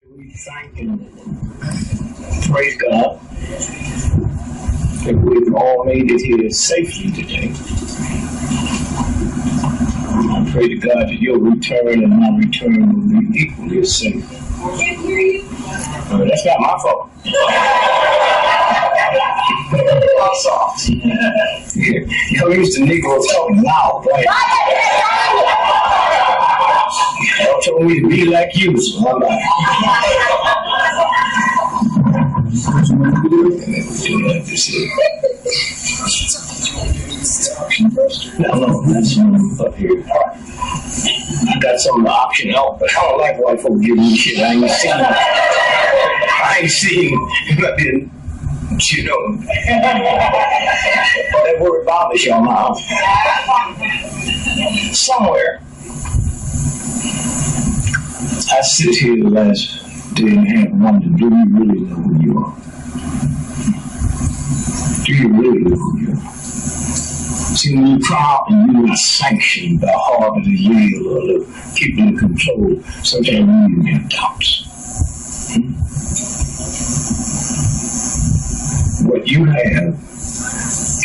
We thank and praise God that we've all made it here safely today. I pray to God that your return and my return will be equally as safe. That's not my fault. I'm soft. Y'all used to Negroes talking loud, right? Y'all told me to be like you, so I'm like, no, that's up here. I got some of the option out, but I don't like white folks giving me shit. I ain't seen nothing, you know. That word bothers y'all now. Somewhere. I sit here the last day and a half and wonder, do you really know who you are? Do you really know who you are? See, when you're proud and you're not sanctioned by Harvard or Yale or the people in control, sometimes you even get doubts. What you have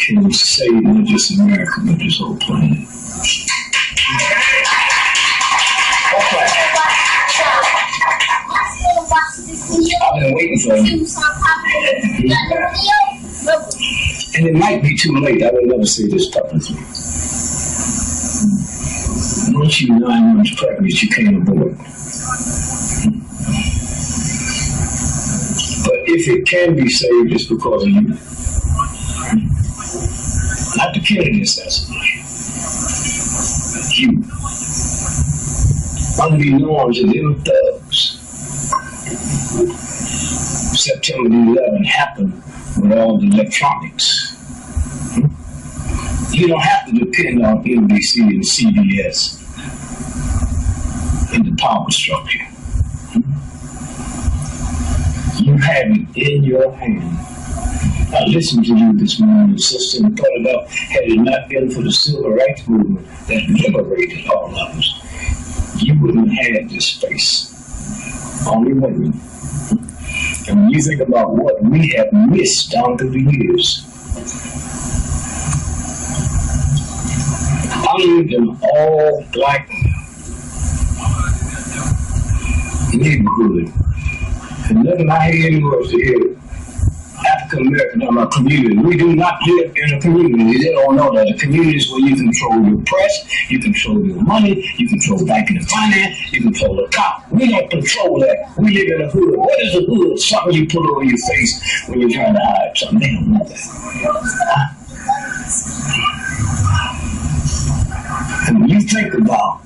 can save not just America, but this whole planet. I've been waiting for you. And it might be too late. I will never say this publicly. Once you're 9 months pregnant, you can't abort. But if it can be saved, it's because of you. Not the Kennedy assassination. You. Unbeknownst to them thugs, September 11 happened with all the electronics. You don't have to depend on NBC and CBS in the power structure. You have it in your hand. I listened to you this morning, sister, and thought about had it not been for the civil rights movement that liberated all of us, you wouldn't have had this space. Only women. And when you think about what we have missed down through the years, I lived in an all-black neighborhood, and nothing I hear was to hear African American in my community. We do not live in a community. They don't know that a community is where you control your press, you control your money, you control banking and finance, you control the cop. We don't control that. We live in a hood. What is a hood? Something you put over your face when you're trying to hide something. They don't know that. And when you think about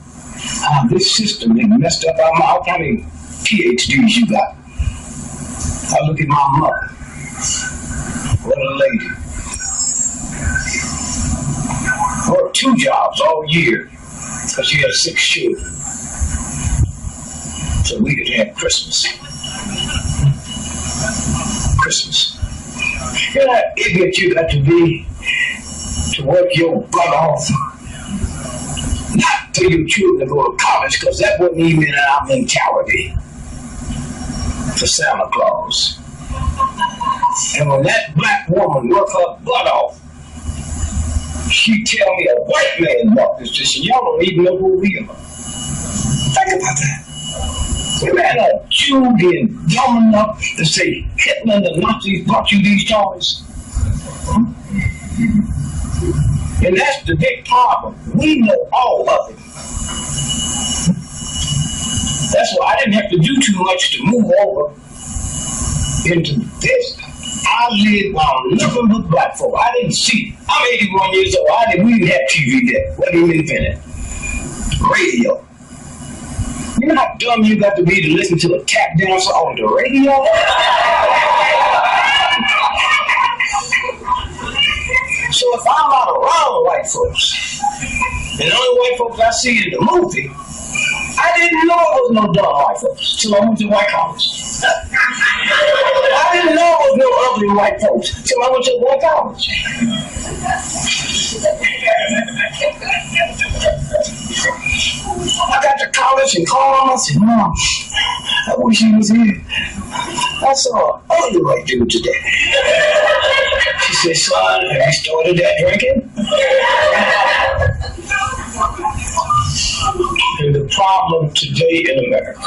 how this system has messed up how many PhDs you got? I look at my mother. What a lady. Worked 2 jobs all year because she had 6 children. So we could have Christmas. Christmas. You know how idiot you got to be to work your butt off? Not till your children go to college, because that wasn't even in our mentality for Santa Claus. And when that black woman worked her butt off, she tell me a white man walked this distance. Y'all don't even know who we are. Think about that. We had a Jew being dumb enough to say Hitler and the Nazis brought you these toys. And that's the big problem. We know all of it. That's why I didn't have to do too much to move over into this. I lived on nothing but black folk. I didn't see. I'm 81 years old. We didn't have TV yet. What did we invent? Radio. You know how dumb you got to be to listen to a tap dancer on the radio? So if I'm not around white folks, and the only white folks I see in the movie, I didn't know it was no dumb white folks till I went to white college. I didn't know it was no ugly white folks till I went to white college. I got to college and called them. I said, Mom, I wish he was here. I saw an ugly white dude today. She said, son, have you started that drinking? And the problem today in America,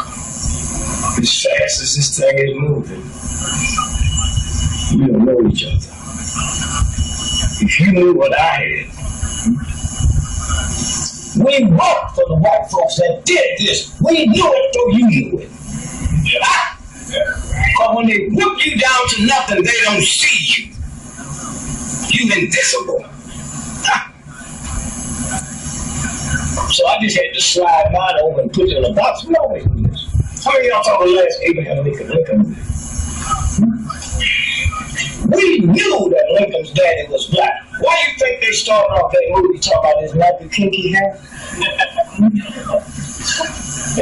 as fast as this thing is moving, we don't know each other. If you knew what I had, we worked for the white folks that did this. We knew it, though you knew it. But when they whip you down to nothing, they don't see you. You invisible. So I just had to slide mine over and put it in a box. We always do this. How many of y'all saw the last Abraham Lincoln? We knew that Lincoln's daddy was black. Why do you think they started off that movie talking about his nappy kinky hair?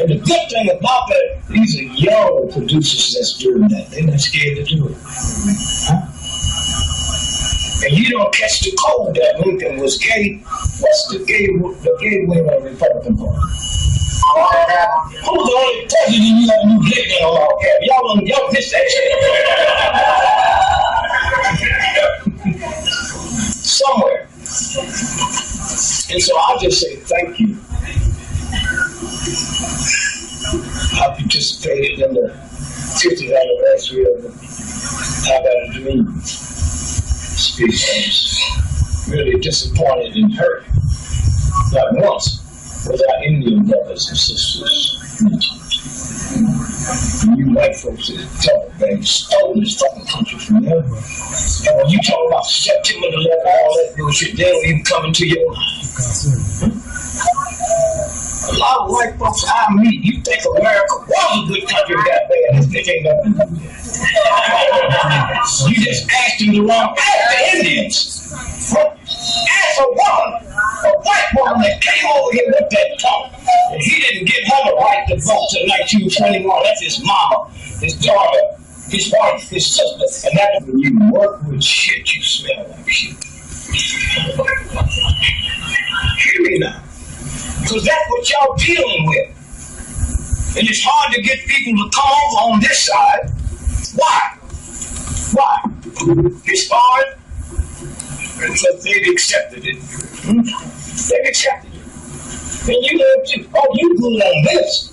And the good thing about that, these are young producers that's doing that. They're not scared to do it. Huh? And you don't catch the cold that Lincoln was gay. What's the gay wing of the Republican Party? Who's the only president you have new gay men on all cap? Y'all missed that shit. Somewhere. And so I'll just say thank you. I participated in the 50th anniversary of the I Got a Dream speech. I was really disappointed and hurt. Not once was our Indian brothers and sisters mentioned. You white folks that talk about you stole this fucking country from them. And when you talk about September 11th, all that bullshit, they don't even come into your mind. A lot of white folks I meet, you think America was a good country and got bad. This ain't nothing to do with that. You just asked them the wrong. Ask the Indians. Ask a woman, a white woman that came over here with that talk. And he didn't give her the right to vote till 1921. That's his mama, his daughter, his wife, his sister. And that's when you work with shit, you smell like shit. Hear me now. Because that's what y'all dealing with. And it's hard to get people to come over on this side. Why? Why? It's hard because they've accepted it. They've accepted it. And you know, oh, you good on this.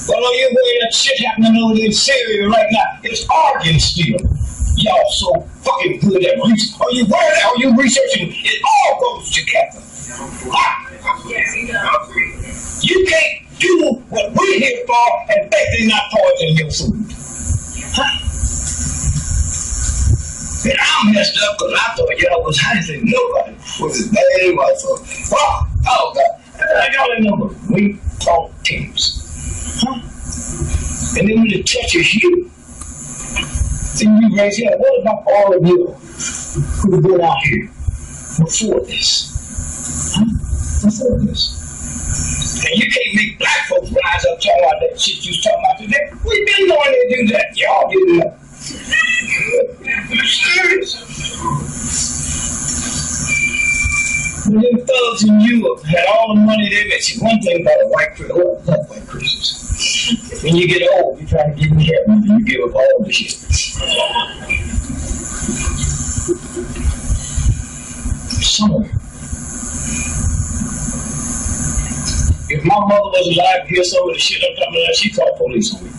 Well, are you aware that shit happening over there in Syria right now? It's Oregon still. Y'all so fucking good at research. Are you aware that? Are you researching? It all goes together. You can't do what we're here for and think they're not poisoning your food. Huh? And I'm messed up because I thought y'all was hiding. Nobody was as bad as white folks. Oh God. Y'all remember, we talk teams. Huh? And then when it touches you, then you raise your hand. What about all of you who've been out here before this? Before this. And you can't make black folks rise up talking about that shit you was talking about today. We've been going to do that. Y'all didn't know. I'm serious. When them thugs in Europe had all the money they made. See, one thing about a white Christian, oh, I love white Christians. When you get old, you try to give them heaven, you give up all the shit. Somewhere. If my mother was alive to hear some of the shit I'm talking about, she'd call police on me.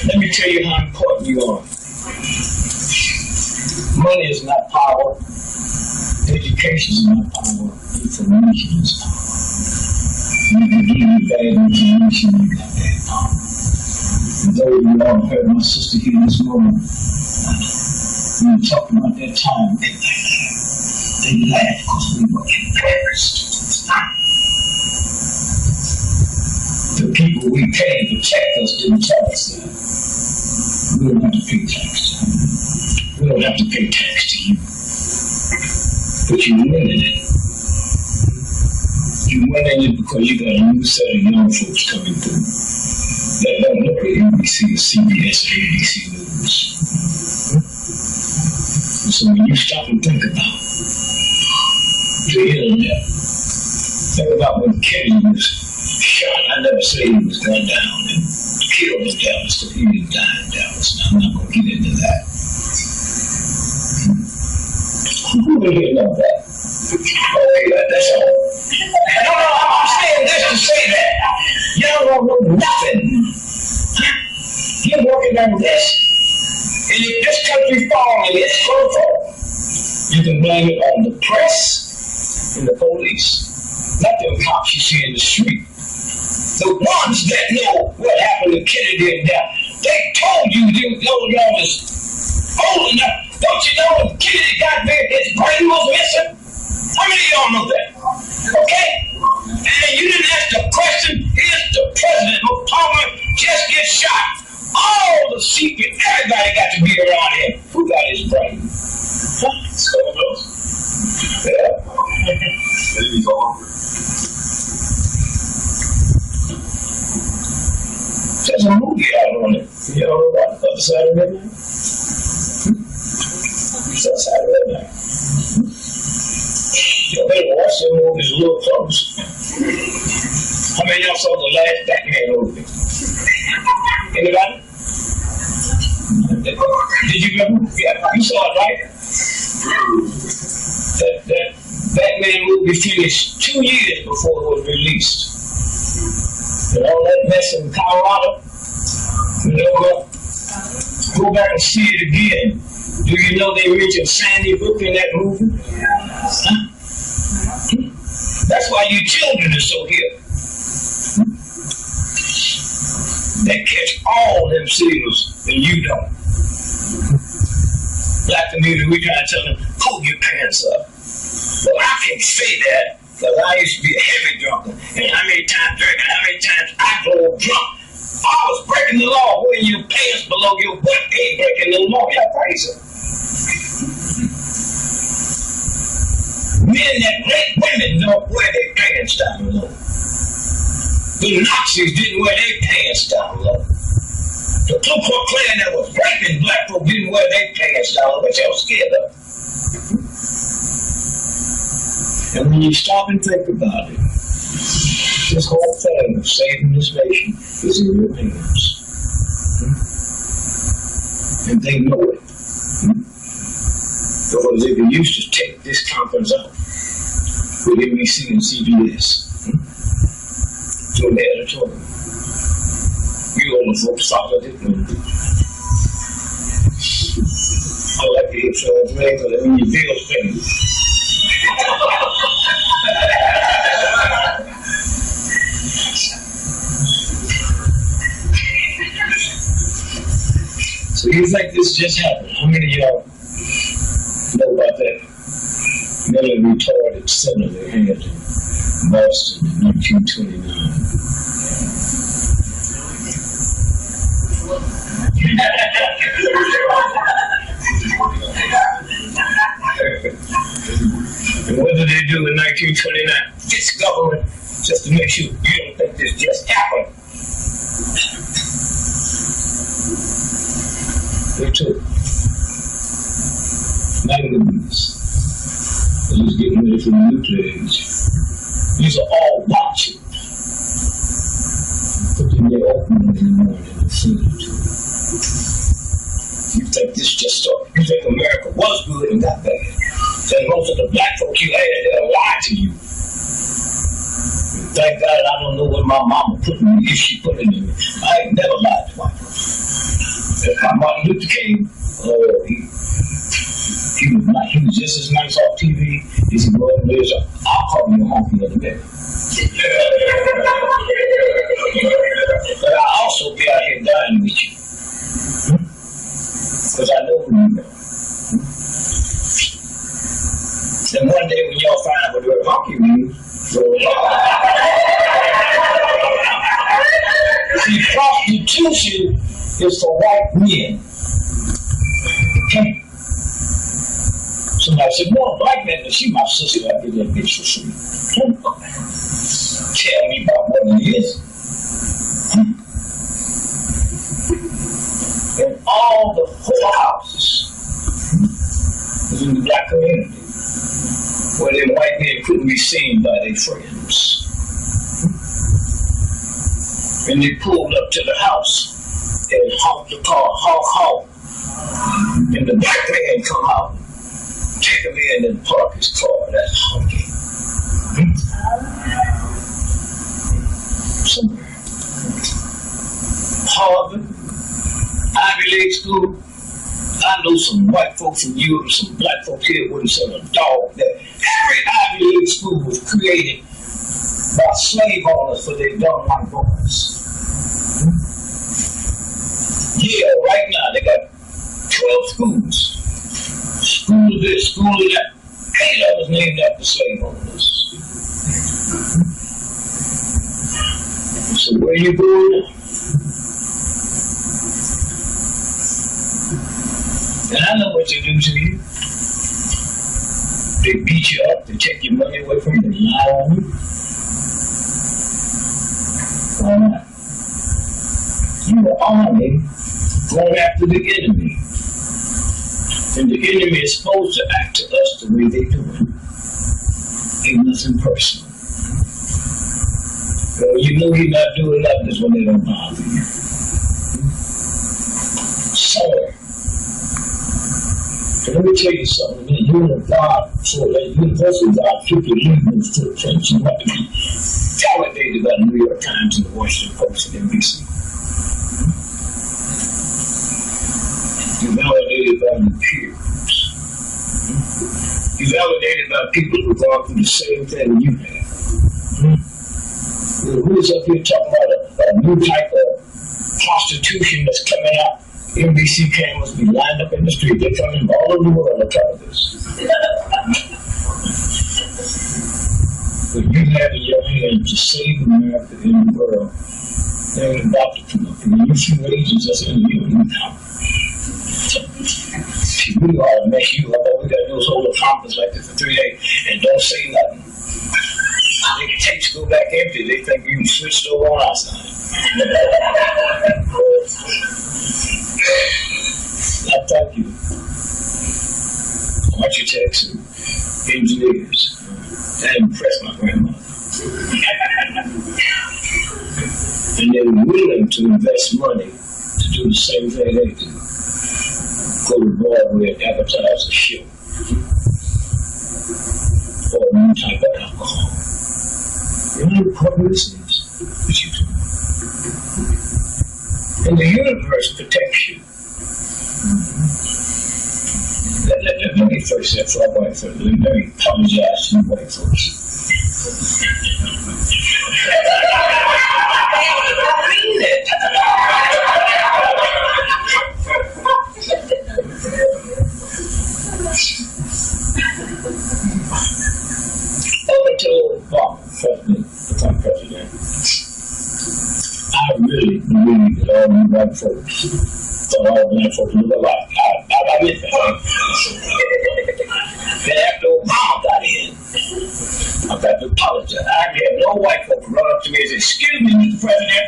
Let me tell you how important you are. Money is not power. Education is not power. Information is power. You can give me bad information, you got bad power. And though you all heard my sister here this morning, we were talking about that time. They laughed because we were embarrassed. The people we paid to protect us didn't tell us that. We don't have to pay tax. We don't have to pay tax to you. But you win in it. You win in it because you got a new set of young folks coming through that don't look at NBC or CBS or ABC News. And so when you stop and think about the internet, Think about when Kennedy was shot. I never say he was gunned down and killed in Dallas, because he didn't die in Dallas. Now, I'm not going to get into that. Who would hear know that? Okay, that's all. No, I'm saying this to say that. Y'all don't know nothing. You're working on this. And if this country falls, and it's going to fall, you can blame it on the press and the police. Not them cops you see in the street. The ones that know what happened to Kennedy and Dallas. They told you those y'all was old enough. Don't you know when Kennedy got there, his brain was missing? How many of y'all know that? Okay? And you didn't ask the question, is the president of Parliament just get shot? All the secret, everybody got to be around him. Who got his brain? Someone else. Yeah. Maybe he's all over. There's a movie out on it. You know about the other side of midnight? The other side of midnight. You better watch them movies a little close. How many of y'all saw the last Batman movie? Anybody? Did you remember? Yeah, you saw it, right? That Batman movie finished 2 years before it was released. And all that mess in Colorado, you know, go back and see it again. Do you know they mentioned Sandy Hook in that movie? Huh? That's why you children are so here. They catch all them seals and you don't. Black community, we try to tell them, pull your pants up. Well, I can say that because I used to be a heavy drunker. And how many times I drove drunk. I was breaking the law. Wearing your pants below your butt ain't breaking the law. Y'all crazy. Men that rape women don't wear their pants down low. The Nazis didn't wear their pants down low. The Ku Klux Klan that was raping black folk didn't wear their pants down low, but y'all scared of. And when you stop and think about it, this whole thing of saving this nation is in your hands. And they know it. Because if you used to take this conference out with NBC and CBS to an editorial, you old folks thought of it. I like to hear someone's name, but I mean your bills paid. So you think this just happened? How many of y'all know about that mentally retarded center they had in Boston in 1929? And what did they do in 1929? This government, just to make sure you don't think this just happened. They took manganese. They was getting ready for the nuclear age. These are all white children. Put them there open in the morning and feed them to them. You think this just started? You think America was good and got bad? Then most of the black folk you had, they'll lie to you. And thank God I don't know what my mama put in me, if she put it in me. I ain't never lied to white folks. Martin Luther King, he was just as nice off TV as he was in there. I'll call you home the other day. But I'll also be out here dying with you. Because I know who you know. And one day when y'all find out what the monkey means, see, prostitution is for white men. Okay? Somebody said, no, black man, but she my sister, I get that bitch for free. Tell me about what it is. And all the whorehouses is in the black community. where them white men couldn't be seen by their friends. And they pulled up to the house and honked the car, honk, honk. And the black man come out, take him in and park his car. That's honking. Somewhere. Harvard, Ivy League school. I know some white folks in Europe, some black folks here wouldn't sell a dog there. Every Ivy League school was created by slave owners for their dumb white boys. Yeah, right now they got 12 schools. School of this, school of that. 8 of us named after slave owners. So where you going? And I know what they do to you. They beat you up, they take your money away from you, they lie on you. Why not? You are army going after the enemy. And the enemy is supposed to act to us the way they do it. Ain't nothing personal. Well, you know he's not doing nothing is when they don't bother you. So, let me tell you something. You're in God, so that universal God, people leave those footprints. You have to be validated by the New York Times and the Washington Post and NBC. You're validated by your peers. You're validated by people who go through the same thing you have. Who's up here talking about a new type of prostitution that's coming out? NBC cameras be lined up in the street. They're coming from all over the world to cover this. But you have in your hand to save America in the world. They're about to come up. And you few agents that's in you and you now. We ought to mess you up. All we got to do is hold a conference like this for 3 days and don't say nothing. They tapes go back empty. They think you switched over on our side. I thank you. Architects and engineers. That impressed my grandmother. And they're willing to invest money to do the same thing they do. Go to Broadway and advertise a show. Or a new type of alcohol. You know what this is? What you do. And the universe protects you. Let me first say for our white folks. Let me apologize to you white folks. I mean it. Up until Obama become president, I really believe that all you white folks thought all black folks look alike. I get that. Then after Obama got in, I've got to apologize. I had no white folks run up to me and say, "Excuse me, Mr. President."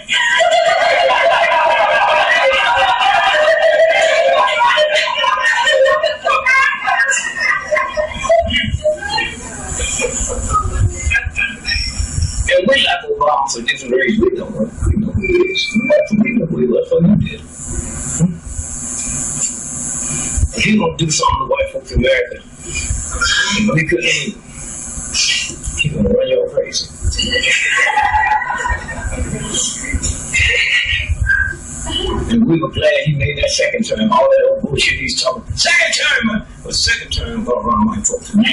And we like Obama for different reasons. We know who he is. We know who he was for you did. If he's going to do something to white folks in America, and we couldn't aim, he's going to run you crazy. And we were glad he made that second term. All that old bullshit he's talking. Second term! Well, second term going to run white folks mad.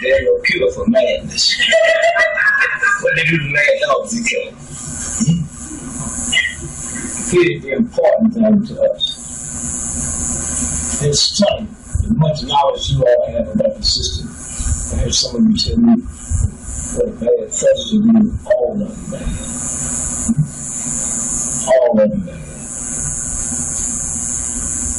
There ain't no cure for madness. What they do to mad dogs, they kill them. Here's the important thing to us. It's stunning the much knowledge you all have about the system. I heard some of you tell me what a bad president is. All of them bad. All of them bad.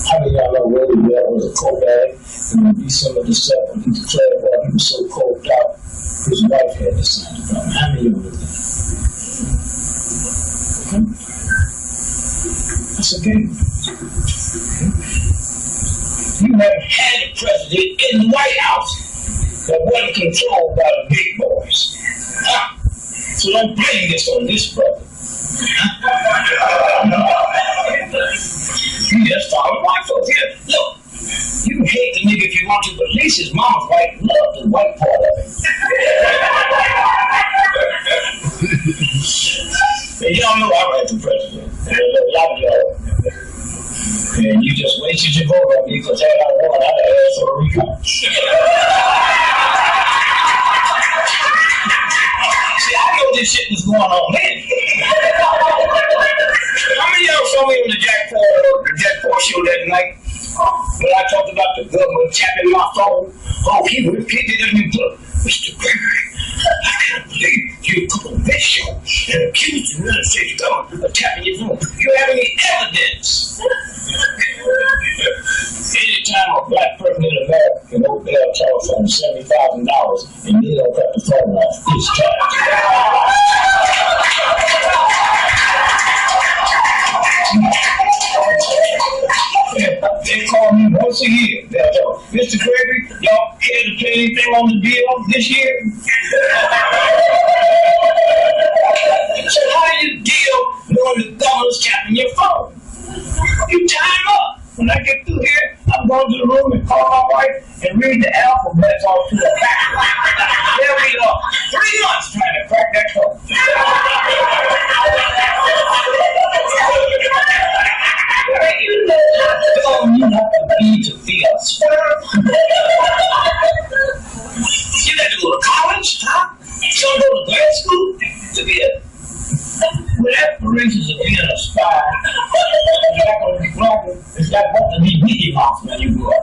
How many of y'all know Willie Bell was a co-bag? And when December the 7th, he declared while he was so coked out, his wife had to sign the problem. How many of you know that? That's a game. You haven't had a president in the White House that wasn't controlled by the big boys. Huh? So don't blame this on this brother. You just follow white folks here. Look, you can hate the nigga if you want to, but at least his mama's white and love the white part of it. And y'all know I ran for president. And a lot of y'all. And you just wasted your vote on me because had I won, I'd have asked for a recount. See, I know this shit was going on then. How many of y'all saw me on the Jack Paul show that night? When I talked about the government tapping my phone, oh, he repeated it and put, Mr. Gregory, I can't believe you put on this show and accused the United States government of tapping your phone. You have any evidence? Anytime a black person in America can open their telephone $70,000 and they don't cut the phone off, it's tax. They call me once a year. They'll tell Mr. Gregory, y'all care to pay anything on the bill this year? So how do you deal knowing the government's tapping your phone? You time up. When I get through here, I'm going to the room and call my wife and read the alphabet off to the back. They'll be 3 months trying to crack that code. You know not to be to be a sperm. You got to go to college, huh? You don't go to grad school to be a with aspirations of being a spy. You're not going to be global. It's like wanting to be Mickey Mouse when you grow up.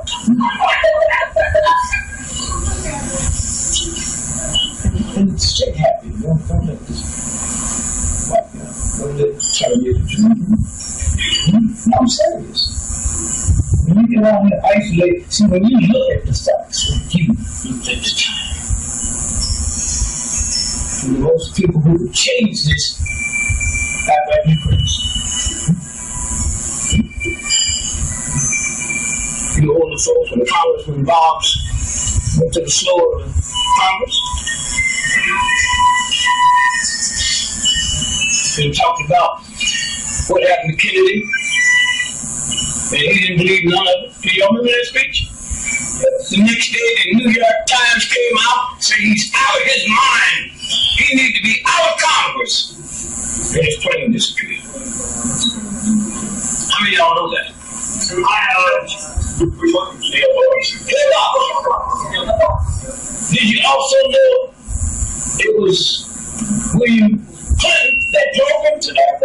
And stay happy. Don't let this don't let tell you the truth. I'm serious. When you get out here isolate, see when you look at the facts, you take the time. And most people who would change this act like you crazy. You older folks when Congressman Bobs went to the floor of Congress and talked about what happened to Kennedy. And he didn't believe none of it. Do y'all remember that speech? The next day, the New York Times came out, said he's out of his mind. He needs to be out of Congress. And his plane disappeared. How many of y'all know that? Did you also know it was William Clinton that drove him to that?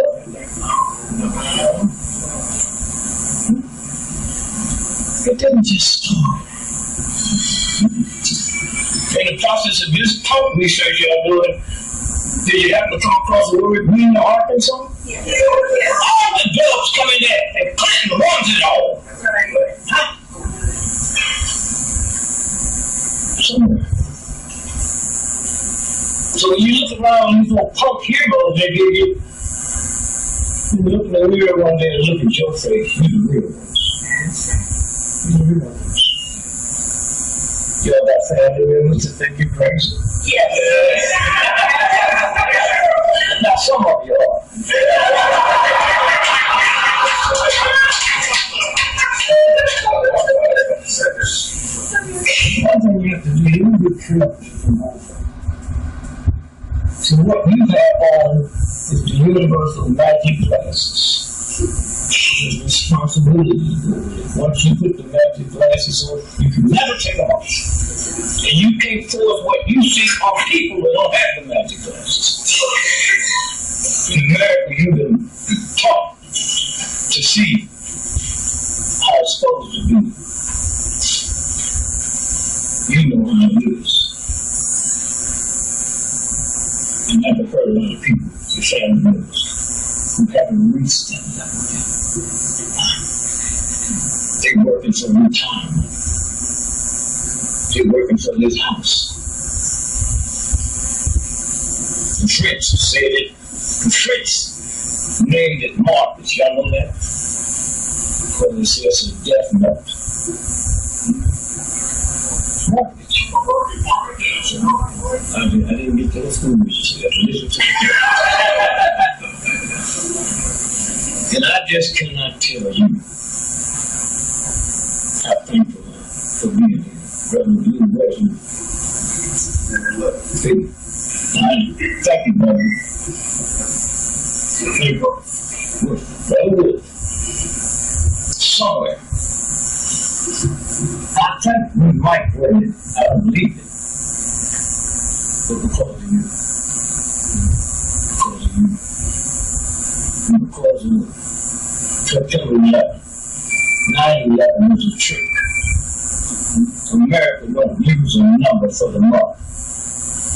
It didn't just stop. In the process of this pump research you're doing, did you happen to come across the word green Arkansas? Yeah. All the drugs come in there, and Clinton runs it all. Huh? Somewhere. So when you look around these little punk heroes they give you, you look in the mirror one day and look at your face, you're the real ones. You all got family members that think you're crazy? Yes. Now some of you are. One thing you have to do, you get courage from all that. So what you have on is the universal magic glasses. There's responsibility. Once you put the magic glasses on, you can never take them off. And you can't force what you see on people that don't have the magic glasses. In America, you've been taught to see how it's supposed to be. You know how it is. And I've heard a lot of people, your family members, who haven't reached that level yet. They're working for retirement. They're working for this house. And Fritz said it. And Fritz named it Marcus. Y'all know that? Because it says a death note. Mortgage. So I didn't get those fools to listen to me. And I just cannot tell you how thankful for being here. Brother, you bless you. Thank you, brother. Thank you. Brother Wood. Somewhere. I think we might read it. I don't believe it. But because of you. Because of you. Because of September 11th. 9/11 was a trick. America don't use a number for the month.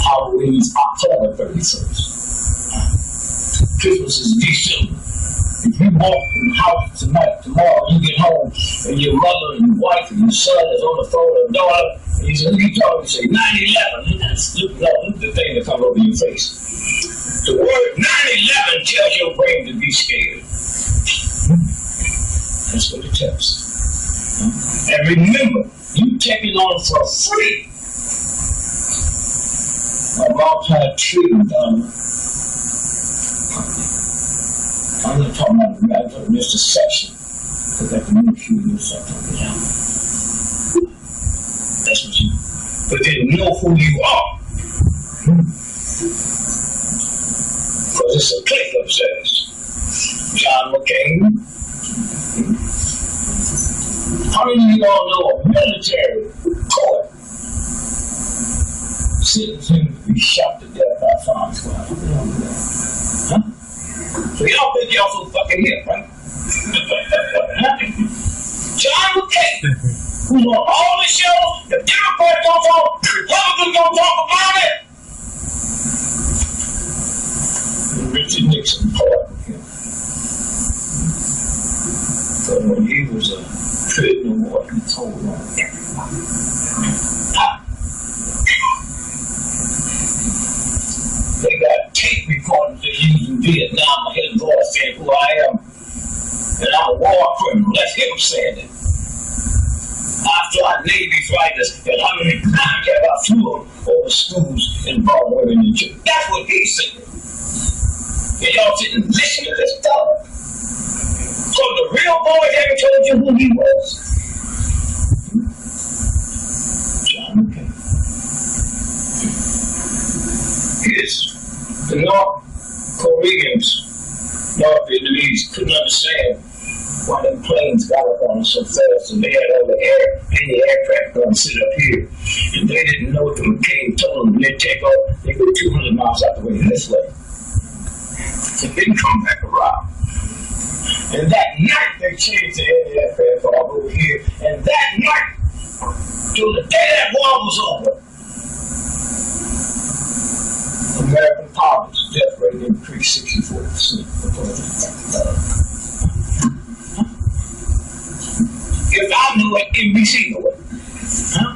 Halloween's October 31st. Christmas is December. If you walk from the house tonight, tomorrow you get home, and your mother and your wife and your son is on the phone with a daughter, and you say, "Look, you talking?" You say, 9/11. Look at the thing that comes over your face. The word 9/11 tells your brain to be scared. That's what it tells. And remember, you take it on for free. A multi-trillion dollar. I'm not talking about the matter of just a section, because that can make you do something down. That's what you. But they know who you are. Because it's a clique upstairs. John McCain. How many of you all know a military court sentenced him to be shot to death by a firing squad? Huh? So y'all think y'all so fucking hip, right? John McCain, who's on all the shows, the Democrats don't talk, Republicans don't talk about it. And Richard Nixon fought with him. So when he was a prisoner of war, he told on everybody. They got tape recordings they used in Vietnam. I hear the voice saying who I am. And I'm a war criminal. That's him saying it. I fly Navy fighters, and how many times have I flew over schools in Baltimore and Detroit? That's what he's saying. And y'all sitting and listen to this stuff. So the real boy haven't told you who he was. John McCain. The North Koreans, North Vietnamese, couldn't understand why them planes got up on us so fast, and they had all the aircraft going to sit up here, and they didn't know what the McCain told them. When they take off, they go 200 miles out the way this way. They didn't come back around. And that night they changed the aircraft all over here, and that night, till the day that war was over, American poverty's death rate increased 64%. If I knew it, NBC knew it. Huh?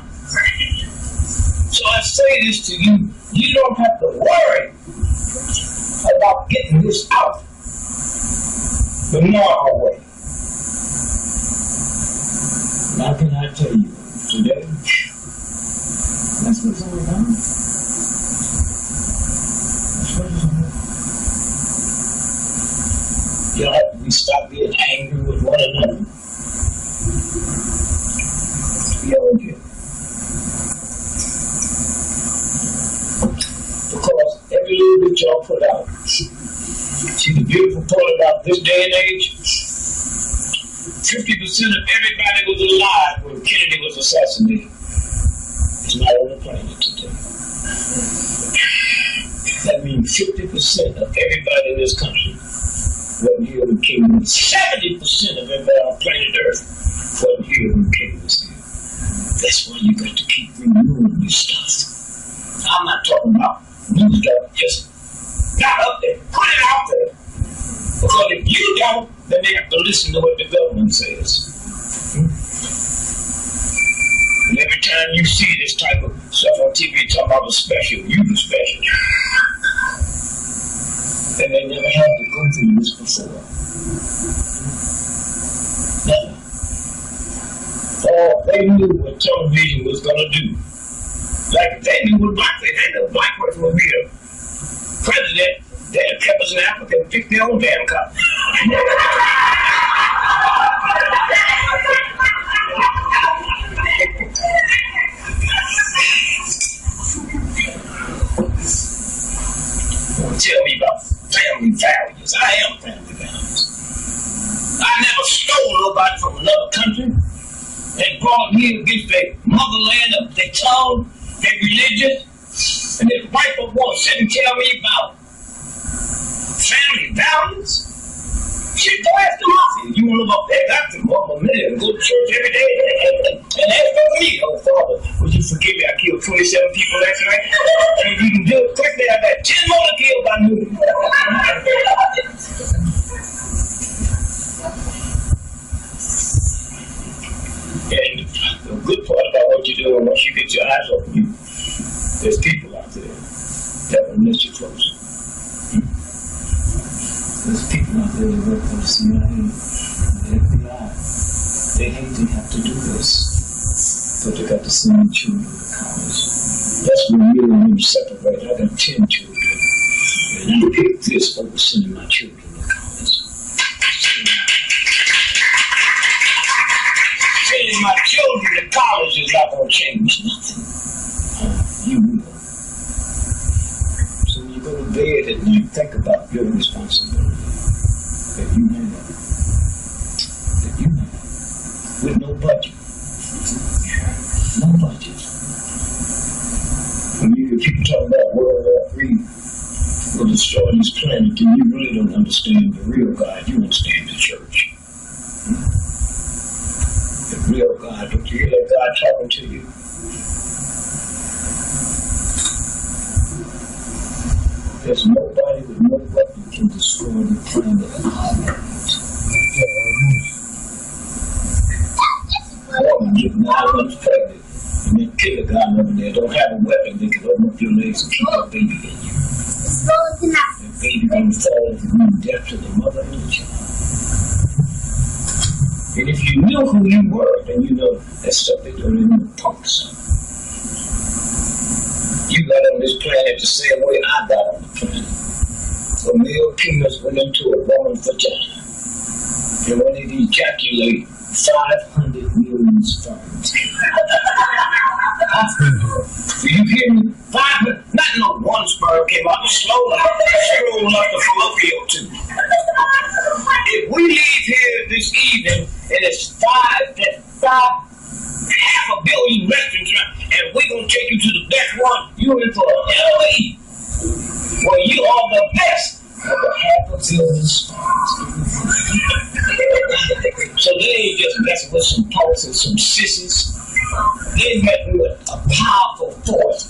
So I say this to you, you don't have to worry about getting this out the normal way. Now can I tell you, today, that's what's going on. Y'all have to stop being angry with one another. Be all good. Because every little bit y'all put out. See the beautiful part about this day and age? 50% of everybody was alive when Kennedy was assassinated. It's not on the planet today. That means 50% of everybody in this country wasn't here when King was 70% of everybody on planet Earth wasn't here when King was here. That's why you got to keep renewing your stuff. I'm not talking about new stuff, just not up there. Put it out there. Because if you don't, then they have to listen to what the government says. And every time you see this type of stuff on TV talking about the special, you the special. And they never had to go through this before. Never. All they knew what television was going to do Like if they knew what blackface, they knew black person would be a president. They'd have kept us in Africa and picked their own damn cop. Tell me about family values. I am family values. I never stole nobody from another country. They brought me against their motherland of their tongue, their religion, and this white folks want to sit and tell me about family values. Shit, go ask them out. You want to look up there, got them up a minute and go to church every day and ask for me, oh Father, would you forgive me? I killed 27 people last night. And if you can do it quickly, I've got 10 more to kill by noon. And the good part about what you're doing, once you get your eyes open, there's people out there that will miss you close. There's people out there that work for the CIA, the FBI. They hate to have to do this, but they got to send their children to college. That's when me and them separate. I got 10 children, and I picked this over sending my children to college. Sending my children to college is not going to change nothing. You will. So when you go to bed at night, think about your responsibility that you have. With no budget. No budget. When you hear people talk about World War III will destroy this planet, then you really don't understand the real God. You understand the church. The real God. Don't you hear that God talking to you? There's nobody with no weapon can destroy the planet. Woman get 9 months pregnant, and then kindergarten over there don't have a weapon. They can open up your legs and keep that baby in you. That baby gonna fall into death to the mother and the child. And if you knew who you were, then you know that stuff they don't even punks. You got on this planet the same way I got on the planet. A male penis went into a woman's vagina, and when it ejaculated, 500 million sperms. Do you hear me? 500, not no one sperm came out slowly, scrolling up the fallopian tube. If we leave here this evening and it's 5 half a billion restaurants, and we're going to take you to the best one, you're in for an LA. Well, you are the best of the half a billion sperms. So they ain't just messing with some punks and some sissies. They met with a powerful force.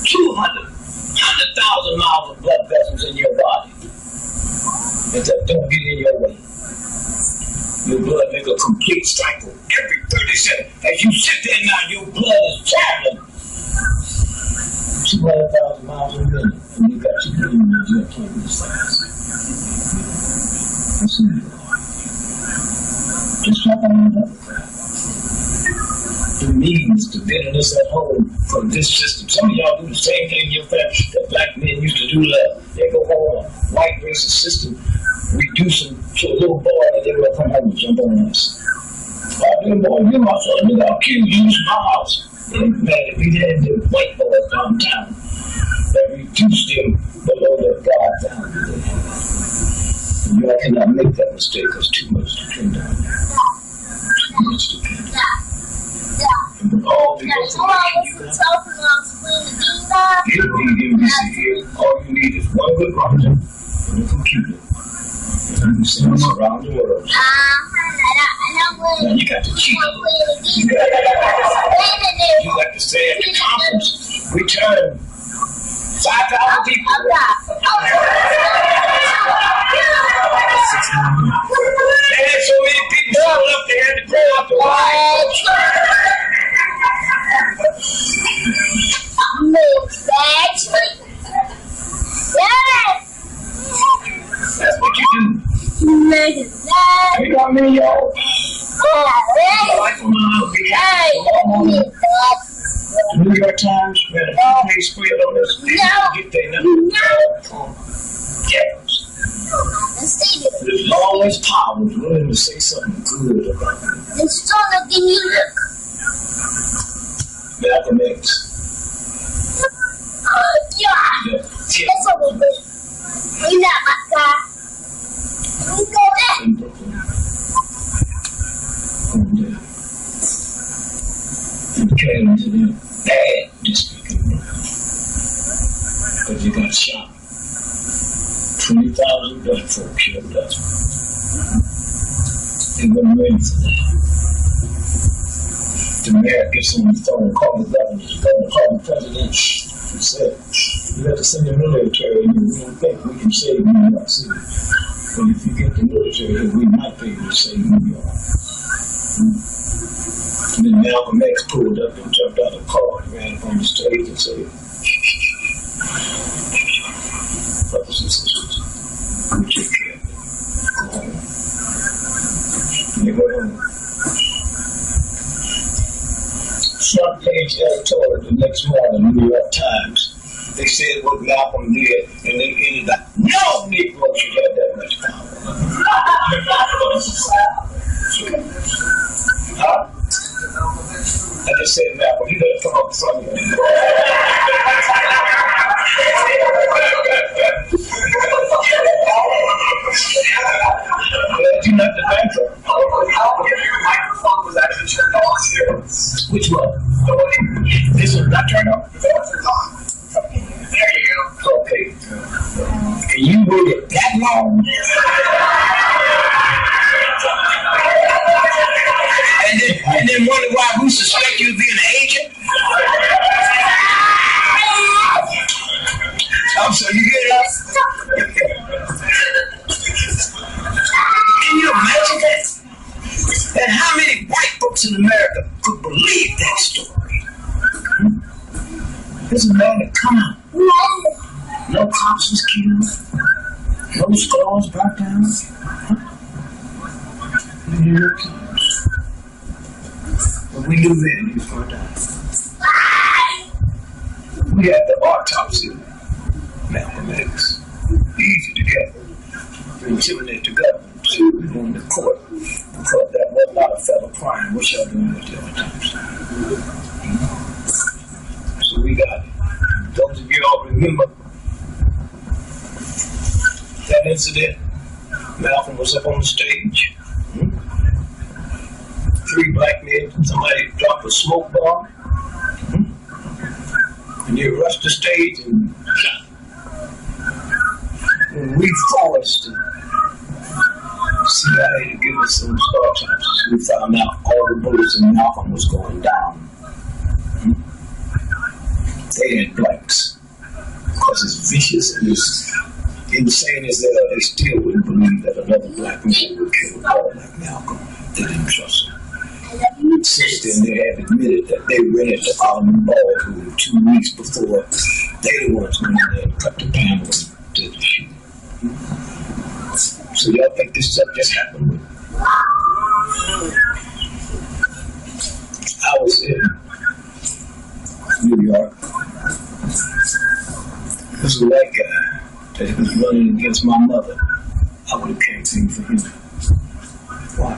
100,000 miles of blood vessels in your body. And that don't get in your way. Your blood make a complete cycle every 30 seconds. As you sit there now, your blood is traveling 200,000 miles a minute. And you got your blood in your jet plane this fast. That's who you are. Just like on the the means, the bitterness at home from this system. Some of y'all do the same thing in your family that black men used to do. They go home, white racist system, reduce them to a little boy, and they will come home and jump on us. Little boy, you my son, nigga, I'll kill you in my house. And man, if we had the white boys downtown that reduced them below their God value they have. And y'all cannot make that mistake because too much depends on you. Too much depends on you. And all the information you got, it'll be NBC here. All you need is one good project and a computer. And you can send us around the world. Now you got to cheat. You got to say at the conference, we turn 5,000 people. They had so many people showing up, they had to grow up the line. That's what you do. You got me, y'all. To New York Times ran a two-page spread on this. Get their number. As long as Paul was willing to say something good about it. Malcolm X. Yeah. And came to the bad district because you got shot. 20,000 black folk killed us. They weren't ready for that. The mayor gets on the phone, called the governor, called the president. He said, "You have to send the military, and we don't think we can save New York City. But if you get the military, we might be able to save New York." And then Malcolm X pulled up and jumped out of the car and ran up on the stage and said, "Brothers and sisters, we take care of it. Go home." And they go home. Front page editorial the next morning, New York Times. They said what Malcolm did, and they ended up, no Negro should have that much power. Huh? I just said, Malcolm, you better come up from here. Glad you not the banker. Your microphone was actually turned on here. Which one? This one not turned on? The other turned on. There you go. Okay. Can you wait that long? And then wonder why we suspect you of being an agent? I'm sorry, you hear that? Can you imagine that? And how many white folks in America could believe that story? There's a man that come out. No cops was killed. No stores brought down. New York Times. But we knew then he was going to die. We had the autopsy of Malcolm X. Easy to get. Intimidate the government. So we were going to court. Because that was not a federal crime. What y'all doing with the autopsy? So we got it. Those of you all remember that incident. Malcolm was up on the stage. 3 black men, somebody dropped a smoke bomb. And they rushed the stage and shot. And we forced the CIA to give us some autopsies. We found out all the bullets in Malcolm was going down. They had blanks. Because as vicious and as insane as they are, they still wouldn't believe that another black man would kill a boy like Malcolm. They didn't trust him. Since then, they have admitted that they rented the Allen Ballroom 2 weeks before they the ones went in there and cut the panel and did the shooting. So y'all think this stuff just happened? I was in New York. There was a white guy that was running against my mother. I would have campaigned for him. Why?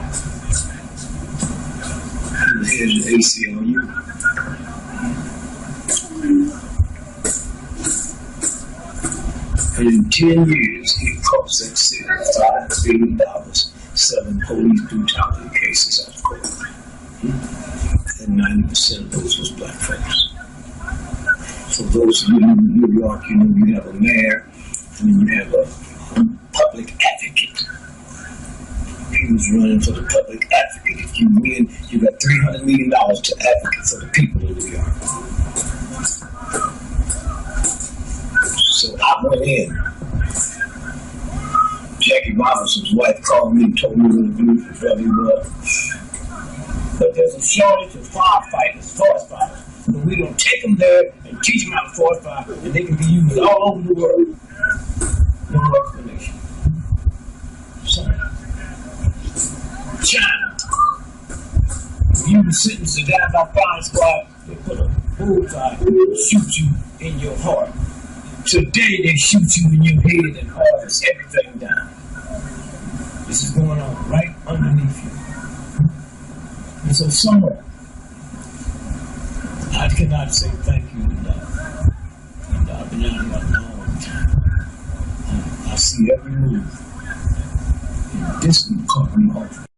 He was head of the ACLU. And in 10 years, he cost that city $5 billion, 7 police brutality cases out of court. And 90% of those was black folks. For those of you in New York, you know you have a mayor, and then you have a public advocate. He was running for the public advocate. If you win, you got $300 million to advocate for the people of New York. So I went in. Jackie Robinson's wife called me and told me what the belief really was. But there's a shortage of firefighters, forest fires. But we don't take them there and teach them how to forest fire, and they can be used all over the world. No explanation. Sorry. China. When you were sentenced to die by firing squad, they put a bullseye, shoot you in your heart. Today they shoot you in your head and harvest everything down. This is going on right underneath you. And so somewhere, I cannot say thank you enough. And I've been out here a long time. I see every move. And this one caught me off.